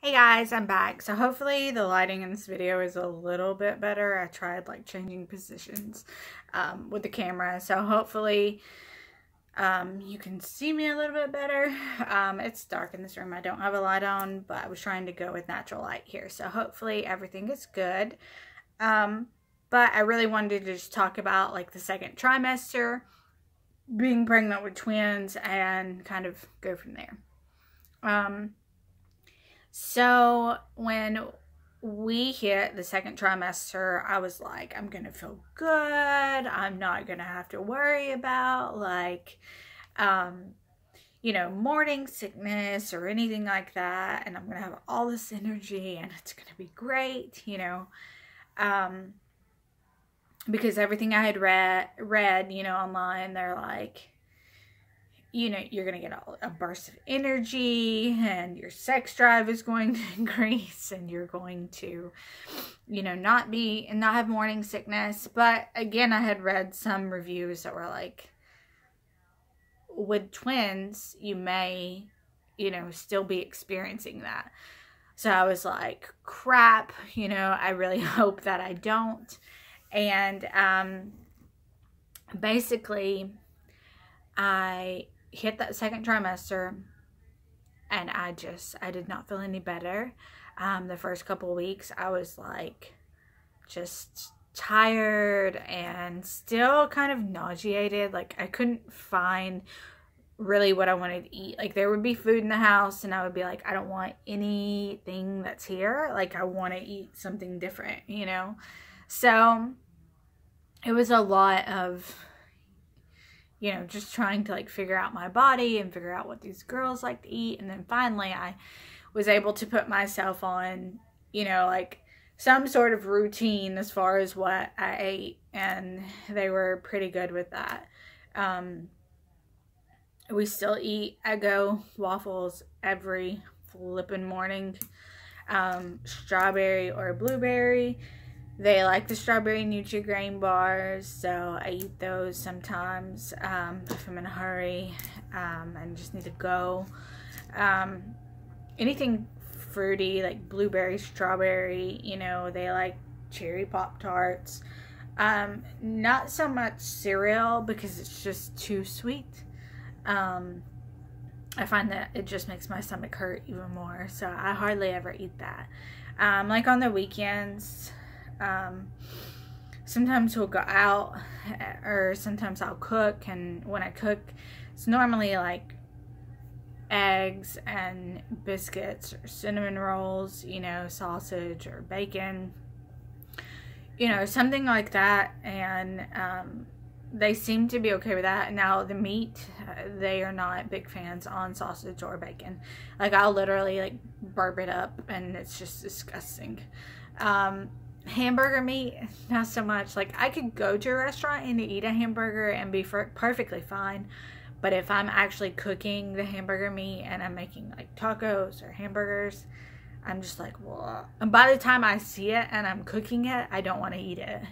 Hey guys, I'm back. So hopefully the lighting in this video is a little bit better. I tried like changing positions with the camera. So hopefully you can see me a little bit better. It's dark in this room. I don't have a light on, but I was trying to go with natural light here. So hopefully everything is good. But I really wanted to just talk about like the second trimester, being pregnant with twins, and kind of go from there. So when we hit the second trimester, I was like, I'm going to feel good. I'm not going to have to worry about like, morning sickness or anything like that. And I'm going to have all this energy and it's going to be great, because everything I had read, online, they're like, you're going to get a burst of energy and your sex drive is going to increase and you're going to, not have morning sickness. But again, I had read some reviews that were like, with twins, you may, still be experiencing that. So I was like, crap, I really hope that I don't. And basically, I hit that second trimester and I did not feel any better. The first couple of weeks I was like just tired and still kind of nauseated. Like I couldn't find really what I wanted to eat. Like there would be food in the house and I would be like, I don't want anything that's here. Like I want to eat something different, So it was a lot of just trying to like figure out my body and figure out what these girls like to eat. And then finally I was able to put myself on, like some sort of routine as far as what I ate. And they were pretty good with that. We still eat Eggo waffles every flipping morning. Strawberry or blueberry. They like the strawberry Nutri-Grain bars, so I eat those sometimes if I'm in a hurry and just need to go. Anything fruity like blueberry, strawberry, they like cherry Pop-Tarts. Not so much cereal because it's just too sweet. I find that it just makes my stomach hurt even more, so I hardly ever eat that. Like on the weekends, sometimes we'll go out or sometimes I'll cook, and when I cook it's normally like eggs and biscuits or cinnamon rolls, sausage or bacon, something like that. And they seem to be okay with that. Now the meat, they are not big fans on sausage or bacon. Like I'll literally like burp it up and it's just disgusting. Hamburger meat, not so much. Like I could go to a restaurant and eat a hamburger and be perfectly fine, but if I'm actually cooking the hamburger meat and I'm making like tacos or hamburgers, I'm just like, whoa. And by the time I see it and I'm cooking it, I don't want to eat it,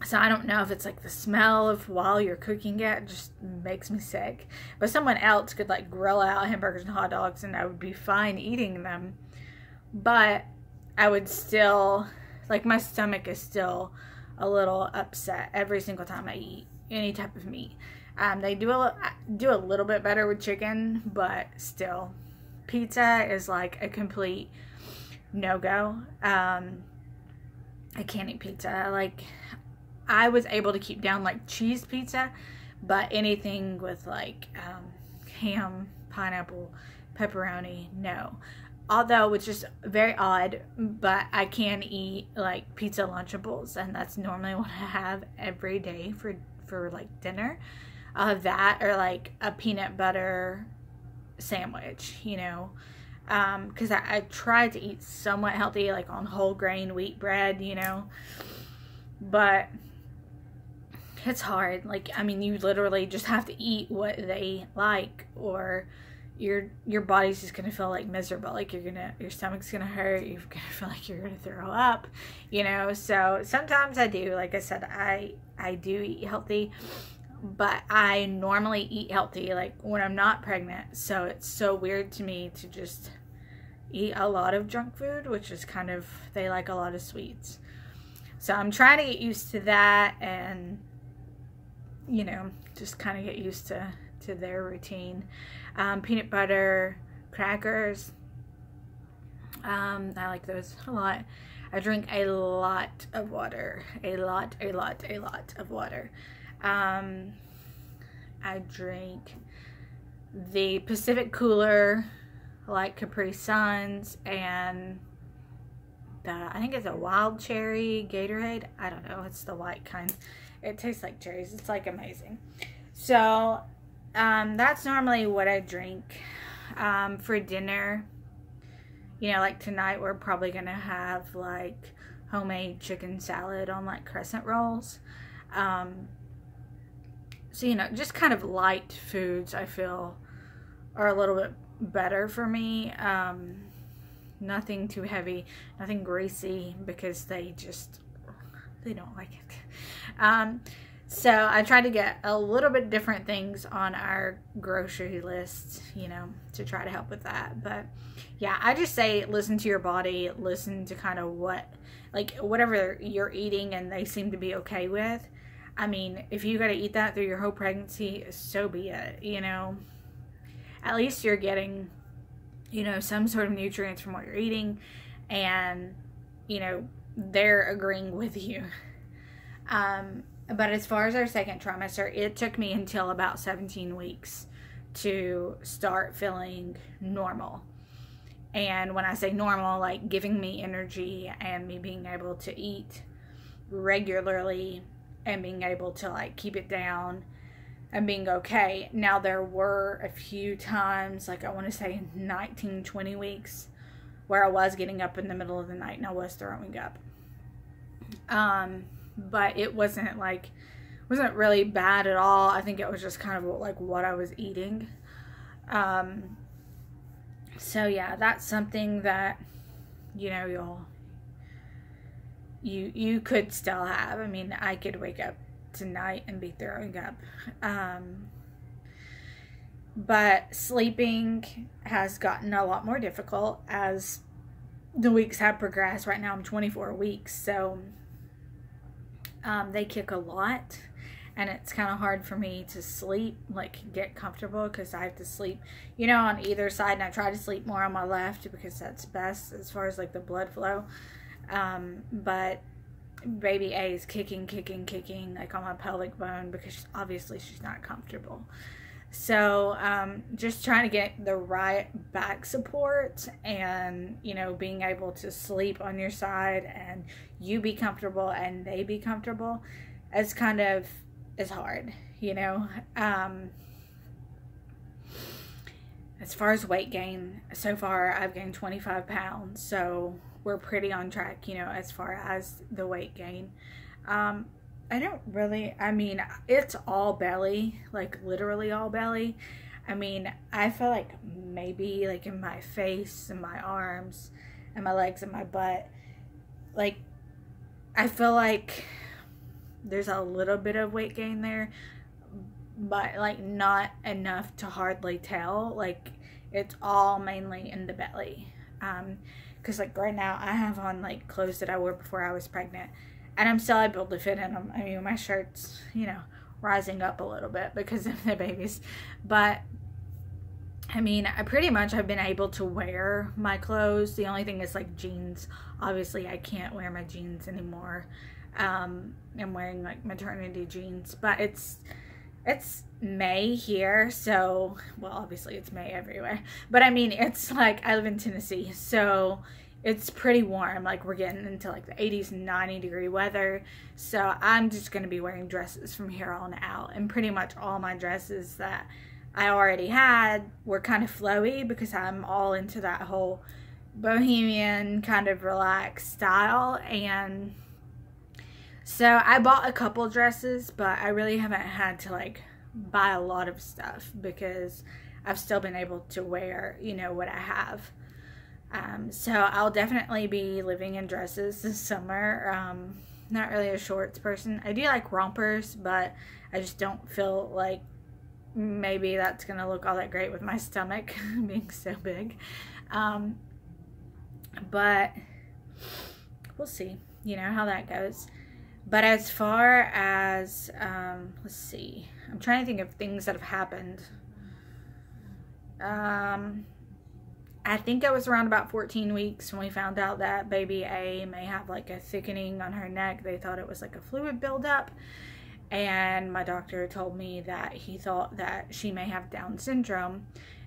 So I don't know if it's like the smell of while you're cooking it just makes me sick. But someone else could like grill out hamburgers and hot dogs and I would be fine eating them. But I would still, like my stomach is still a little upset every single time I eat any type of meat. They do a little bit better with chicken, but still, pizza is like a complete no-go. I can't eat pizza. Like, I was able to keep down like cheese pizza, but anything with like ham, pineapple, pepperoni, no. Although it's just very odd, but I can eat like pizza Lunchables, and that's normally what I have every day for like dinner. I'll have that or like a peanut butter sandwich, because I try to eat somewhat healthy, like on whole grain wheat bread, but it's hard. Like, I mean, you literally just have to eat what they like, or your body's just gonna feel like miserable. Like your stomach's gonna hurt. You're gonna feel like you're gonna throw up, So sometimes I do, like I said, I do eat healthy, but I normally eat healthy like when I'm not pregnant. So it's so weird to me to just eat a lot of junk food, which is kind of, they like a lot of sweets. So I'm trying to get used to that and, you know, just kind of get used to their routine. Peanut butter, crackers, I like those a lot. I drink a lot of water, a lot of water. I drink the Pacific Cooler, like Capri Suns, and I think it's a wild cherry Gatorade. I don't know, it's the white kind. It tastes like cherries. It's like amazing. So that's normally what I drink. For dinner, you know, like tonight we're probably gonna have like homemade chicken salad on like crescent rolls. So, you know, just kind of light foods I feel are a little bit better for me. Nothing too heavy, nothing greasy, because they don't like it. So I try to get a little bit different things on our grocery list, you know, to try to help with that. But yeah, I just say listen to your body, listen to kind of whatever you're eating and they seem to be okay with. I mean, if you got to eat that through your whole pregnancy, so be it, you know. At least you're getting, you know, some sort of nutrients from what you're eating, and, you know, they're agreeing with you. But as far as our second trimester, it took me until about 17 weeks to start feeling normal. And when I say normal, like giving me energy and me being able to eat regularly and being able to like keep it down and being okay. Now there were a few times, like I want to say 19, 20 weeks, where I was getting up in the middle of the night and I was throwing up. But it wasn't really bad at all. I think it was just kind of like what I was eating. So yeah, that's something that, you know, you could still have. I mean, I could wake up tonight and be throwing up. But sleeping has gotten a lot more difficult as the weeks have progressed. Right now I'm 24 weeks, so they kick a lot, and it's kind of hard for me to sleep, like get comfortable, because I have to sleep, you know, on either side, and I try to sleep more on my left because that's best as far as like the blood flow. But baby A is kicking like on my pelvic bone because obviously she's not comfortable. So just trying to get the right back support, and, you know, being able to sleep on your side and you be comfortable and they be comfortable is hard, you know. As far as weight gain, so far I've gained 25 pounds, so we're pretty on track, you know, as far as the weight gain. I mean, it's all belly, like literally all belly. I mean, I feel like maybe like in my face and my arms and my legs and my butt, like I feel like there's a little bit of weight gain there, but like not enough to hardly tell. Like it's all mainly in the belly. Because like right now I have on like clothes that I wore before I was pregnant, and I'm still able to fit in them. I mean, my shirt's, you know, rising up a little bit because of the babies. But I mean, I pretty much have been able to wear my clothes. The only thing is like jeans. Obviously I can't wear my jeans anymore. I'm wearing like maternity jeans, but it's May here, so, well, obviously it's May everywhere, but I mean, it's like, I live in Tennessee, so it's pretty warm. Like we're getting into like the 80s and 90-degree weather, so I'm just going to be wearing dresses from here on out. And pretty much all my dresses that I already had were kind of flowy because I'm all into that whole bohemian kind of relaxed style. And so I bought a couple dresses, but I really haven't had to like buy a lot of stuff because I've still been able to wear, you know, what I have. So I'll definitely be living in dresses this summer. Not really a shorts person. I do like rompers, but I just don't feel like maybe that's gonna look all that great with my stomach being so big. But we'll see, you know, how that goes. But as far as, let's see, I'm trying to think of things that have happened. I think it was around about 14 weeks when we found out that baby A may have like a thickening on her neck. They thought it was like a fluid buildup. And my doctor told me that he thought that she may have Down syndrome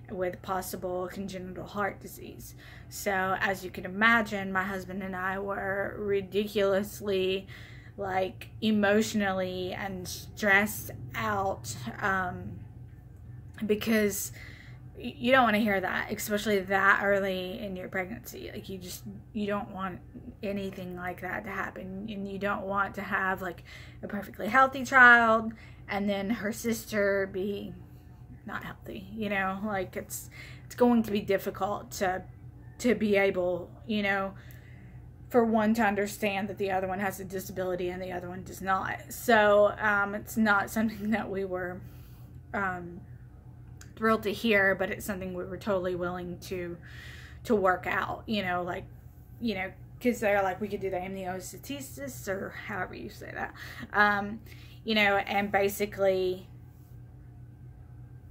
with possible congenital heart disease. So as you can imagine, my husband and I were ridiculously like emotionally and stressed out, because you don't want to hear that, especially that early in your pregnancy. Like you don't want anything like that to happen, and you don't want to have like a perfectly healthy child and then her sister be not healthy, you know. Like it's going to be difficult to be able, you know, for one to understand that the other one has a disability and the other one does not. So it's not something that we were thrilled to hear, but it's something we were totally willing to work out, you know, like, you know, because they're like, we could do the amniocentesis or however you say that, you know, and basically,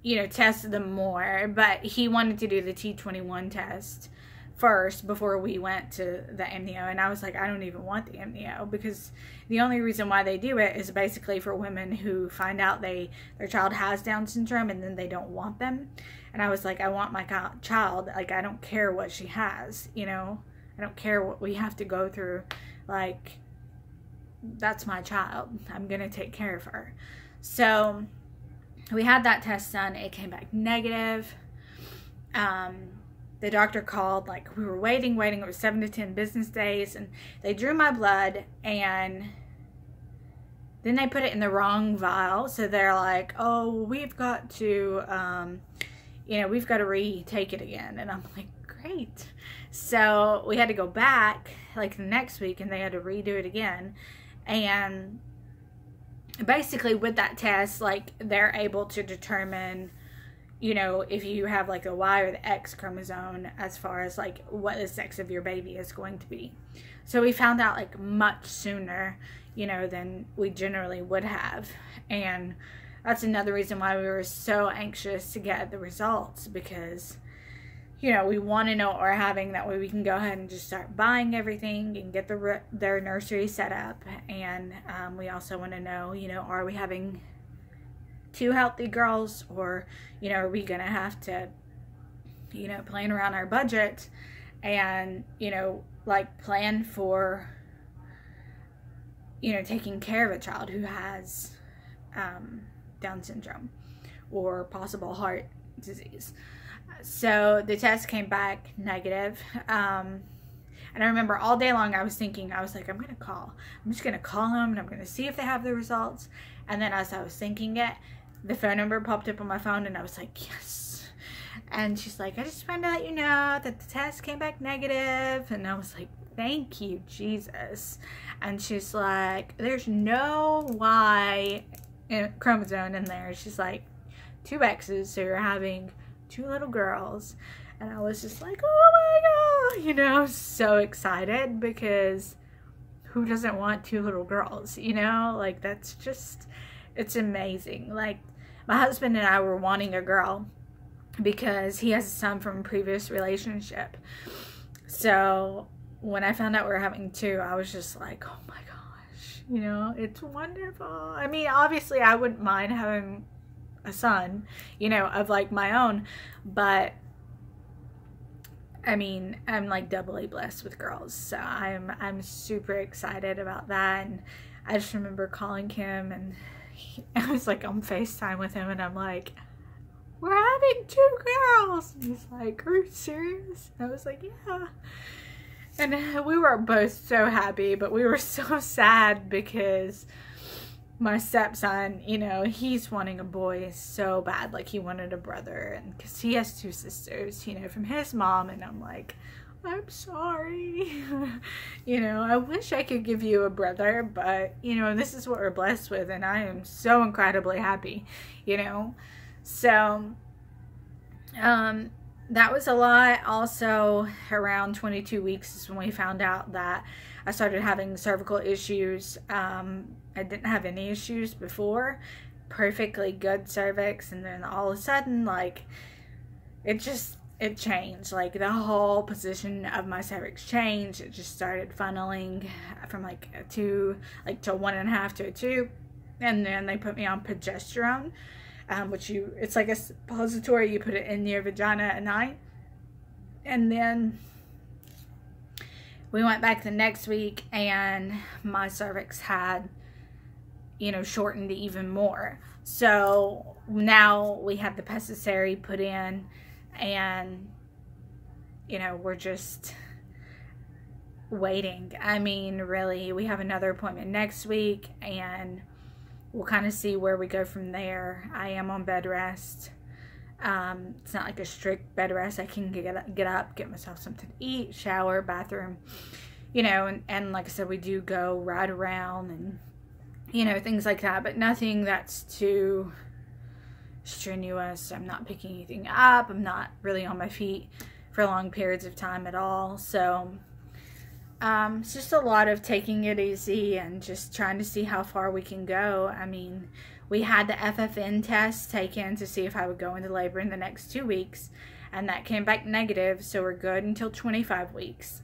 you know, test them more. But he wanted to do the T21 test first before we went to the amnio, and I was like, I don't even want the amnio, because the only reason why they do it is basically for women who find out their child has Down syndrome and then they don't want them. And I was like, I want my child, like, I don't care what she has, you know, I don't care what we have to go through, like, that's my child, I'm gonna take care of her. So we had that test done. It came back negative. The doctor called, like, we were waiting. It was 7 to 10 business days, and they drew my blood, and then they put it in the wrong vial. So they're like, oh, we've got to, you know, we've got to retake it again. And I'm like, great. So we had to go back, like, the next week, and they had to redo it again. And basically with that test, like, they're able to determine, you know, if you have like the Y or the X chromosome as far as like what the sex of your baby is going to be. So we found out like much sooner, you know, than we generally would have. And that's another reason why we were so anxious to get the results, because, you know, we want to know what we're having. That way we can go ahead and just start buying everything and get their nursery set up. And we also want to know, you know, are we having 2 healthy girls, or, you know, are we gonna have to, you know, plan around our budget and, you know, like, plan for, you know, taking care of a child who has Down syndrome or possible heart disease. So the test came back negative. And I remember all day long I was thinking, I was like, I'm just gonna call them and I'm gonna see if they have the results. And then as I was thinking it, the phone number popped up on my phone, and I was like, yes. And she's like, I just wanted to let you know that the test came back negative. And I was like, thank you, Jesus. And she's like, there's no Y chromosome in there. She's like, 2 X's, so you're having 2 little girls. And I was just like, oh my God, you know, so excited, because who doesn't want 2 little girls, you know? Like, that's just, it's amazing. Like, my husband and I were wanting a girl because he has a son from a previous relationship. So when I found out we were having 2, I was just like, oh my gosh, you know, it's wonderful. I mean, obviously I wouldn't mind having a son, you know, of like my own, but I mean, I'm like doubly blessed with girls. So I'm super excited about that. And I just remember calling him, and I was like on FaceTime with him, and I'm like, we're having 2 girls. And he's like, are you serious? And I was like, yeah. And we were both so happy, but we were so sad because my stepson, you know, he's wanting a boy so bad. Like, he wanted a brother, and because he has 2 sisters, you know, from his mom. And I'm like, I'm sorry. You know, I wish I could give you a brother, but, you know, this is what we're blessed with, and I am so incredibly happy, you know. So, that was a lot. Also, around 22 weeks is when we found out that I started having cervical issues. I didn't have any issues before, perfectly good cervix, and then all of a sudden, like, it changed. Like, the whole position of my cervix changed. It just started funneling from like a 2, like to 1.5 to a 2, and then they put me on progesterone, which it's like a suppository. You put it in your vagina at night, and then we went back the next week, and my cervix had, you know, shortened even more. So now we have the pessary put in, and, you know, we're just waiting. I mean, really, we have another appointment next week, and we'll kind of see where we go from there. I am on bed rest. It's not like a strict bed rest. I can get up, get myself something to eat, shower, bathroom, you know, and like I said, we do go ride around and, you know, things like that, but nothing that's too strenuous. I'm not picking anything up. I'm not really on my feet for long periods of time at all. So it's just a lot of taking it easy and just trying to see how far we can go. I mean, we had the FFN test taken to see if I would go into labor in the next 2 weeks, and that came back negative, so we're good until 25 weeks.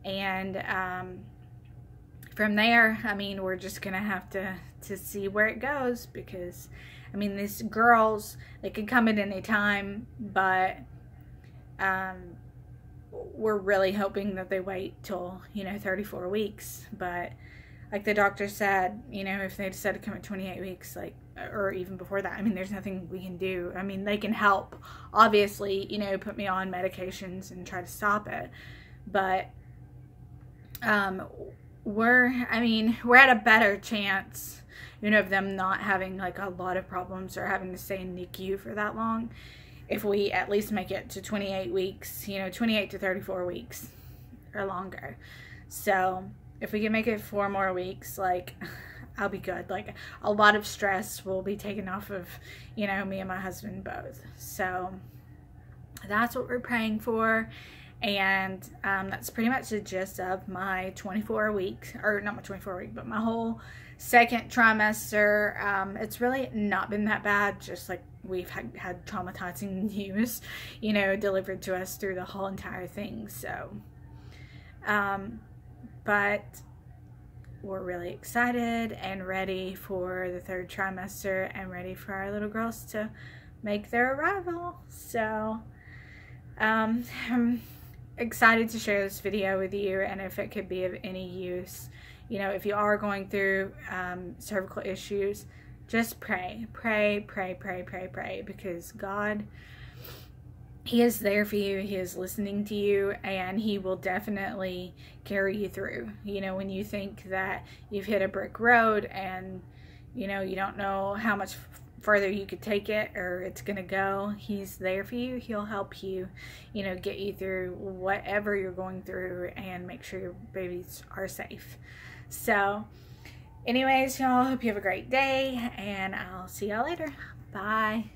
And from there, I mean, we're just gonna have to see where it goes, because I mean, these girls, they can come at any time, but we're really hoping that they wait till, you know, 34 weeks. But like the doctor said, you know, if they decide to come at 28 weeks, like, or even before that, I mean, there's nothing we can do. I mean, they can help, obviously, you know, put me on medications and try to stop it. But we're at a better chance, you know, of them not having like a lot of problems or having to stay in NICU for that long, if we at least make it to 28 weeks, you know, 28 to 34 weeks or longer. So if we can make it 4 more weeks, like, I'll be good. Like, a lot of stress will be taken off of, you know, me and my husband both. So that's what we're praying for. And that's pretty much the gist of my 24 week, or not my 24 week, but my whole second trimester. It's really not been that bad. Just like we've had traumatizing news, you know, delivered to us through the whole entire thing. So, but we're really excited and ready for the 3rd trimester and ready for our little girls to make their arrival. So, I'm excited to share this video with you, and if it could be of any use, you know, if you are going through cervical issues, just pray, because God, He is there for you. He is listening to you, and He will definitely carry you through. You know, when you think that you've hit a brick road and, you know, you don't know how much further you could take it or it's gonna go, He's there for you. He'll help you, you know, get you through whatever you're going through and make sure your babies are safe. So anyways, y'all, hope you have a great day, and I'll see y'all later. Bye.